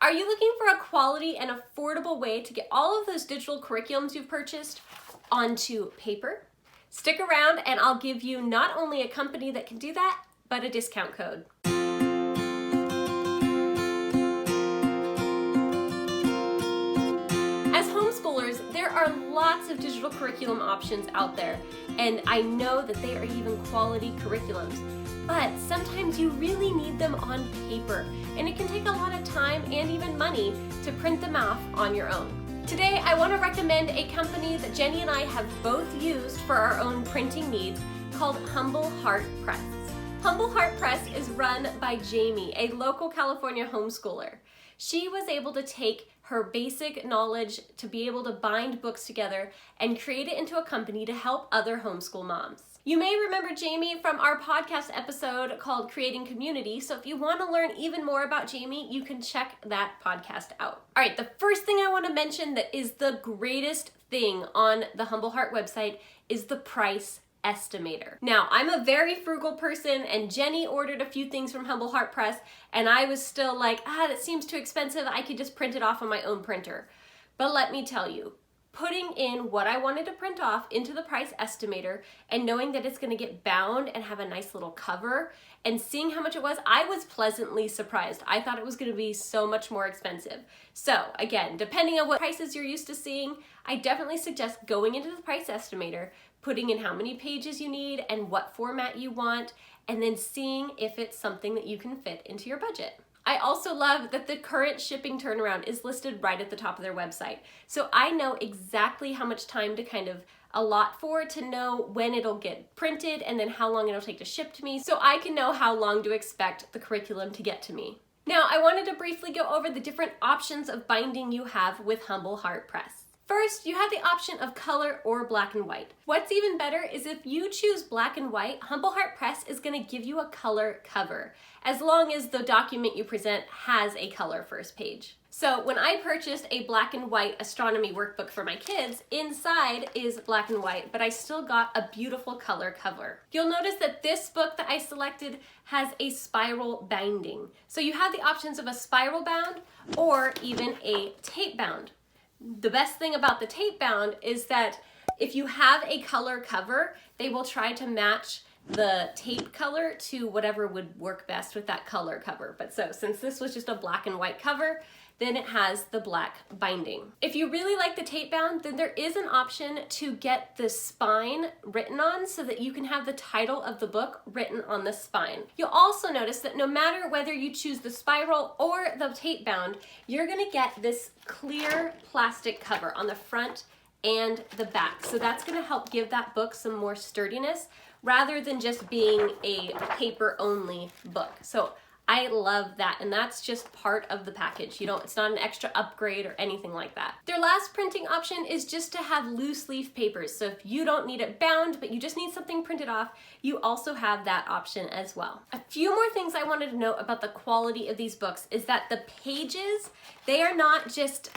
Are you looking for a quality and affordable way to get all of those digital curriculums you've purchased onto paper? Stick around and I'll give you not only a company that can do that, but a discount code. As homeschoolers, there are lots of digital curriculum options out there, and I know that they are even quality curriculums. But sometimes you really need them on paper, and it can take a lot of time and even money to print them off on your own. Today, I want to recommend a company that Jenny and I have both used for our own printing needs called Humble Heart Press. Humble Heart Press is run by Jamie, a local California homeschooler. She was able to take her basic knowledge to be able to bind books together and create it into a company to help other homeschool moms. You may remember Jamie from our podcast episode called Creating Community, so if you want to learn even more about Jamie, you can check that podcast out. All right, the first thing I want to mention that is the greatest thing on the Humble Heart website is the price estimator. Now, I'm a very frugal person, and Jenny ordered a few things from Humble Heart Press, and I was still like, that seems too expensive. I could just print it off on my own printer. But let me tell you, putting in what I wanted to print off into the price estimator and knowing that it's going to get bound and have a nice little cover and seeing how much it was, I was pleasantly surprised. I thought it was going to be so much more expensive. So again, depending on what prices you're used to seeing, I definitely suggest going into the price estimator, putting in how many pages you need and what format you want, and then seeing if it's something that you can fit into your budget. I also love that the current shipping turnaround is listed right at the top of their website. So I know exactly how much time to kind of allot for to know when it'll get printed and then how long it'll take to ship to me, so I can know how long to expect the curriculum to get to me. Now, I wanted to briefly go over the different options of binding you have with Humble Heart Press. First, you have the option of color or black and white. What's even better is if you choose black and white, Humble Heart Press is going to give you a color cover, as long as the document you present has a color first page. So when I purchased a black and white astronomy workbook for my kids, inside is black and white, but I still got a beautiful color cover. You'll notice that this book that I selected has a spiral binding. So you have the options of a spiral bound or even a tape bound. The best thing about the tape bound is that if you have a color cover, they will try to match the tape color to whatever would work best with that color cover. But so since this was just a black and white cover, then it has the black binding. If you really like the tape bound, then there is an option to get the spine written on so that you can have the title of the book written on the spine. You'll also notice that no matter whether you choose the spiral or the tape bound, you're gonna get this clear plastic cover on the front and the back. So that's gonna help give that book some more sturdiness rather than just being a paper only book. So I love that, and that's just part of the package. It's not an extra upgrade or anything like that. Their last printing option is just to have loose leaf papers. So if you don't need it bound, but you just need something printed off, you also have that option as well. A few more things I wanted to note about the quality of these books is that the pages, they are not just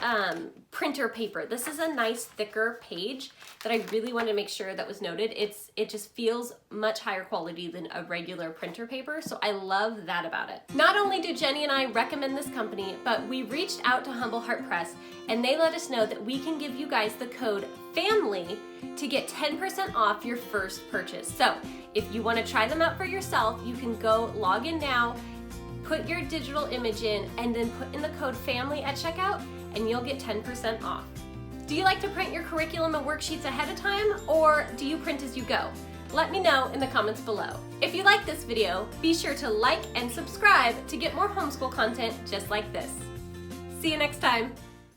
printer paper. This is a nice thicker page that I really wanted to make sure that was noted. It just feels much higher quality than a regular printer paper, so I love that about it. Not only do Jenny and I recommend this company, but we reached out to Humble Heart Press and they let us know that we can give you guys the code FAMILY to get 10% off your first purchase. So if you want to try them out for yourself, you can go log in now, put your digital image in, and then put in the code FAMILY at checkout and you'll get 10% off. Do you like to print your curriculum and worksheets ahead of time, or do you print as you go? Let me know in the comments below. If you like this video, be sure to like and subscribe to get more homeschool content just like this. See you next time.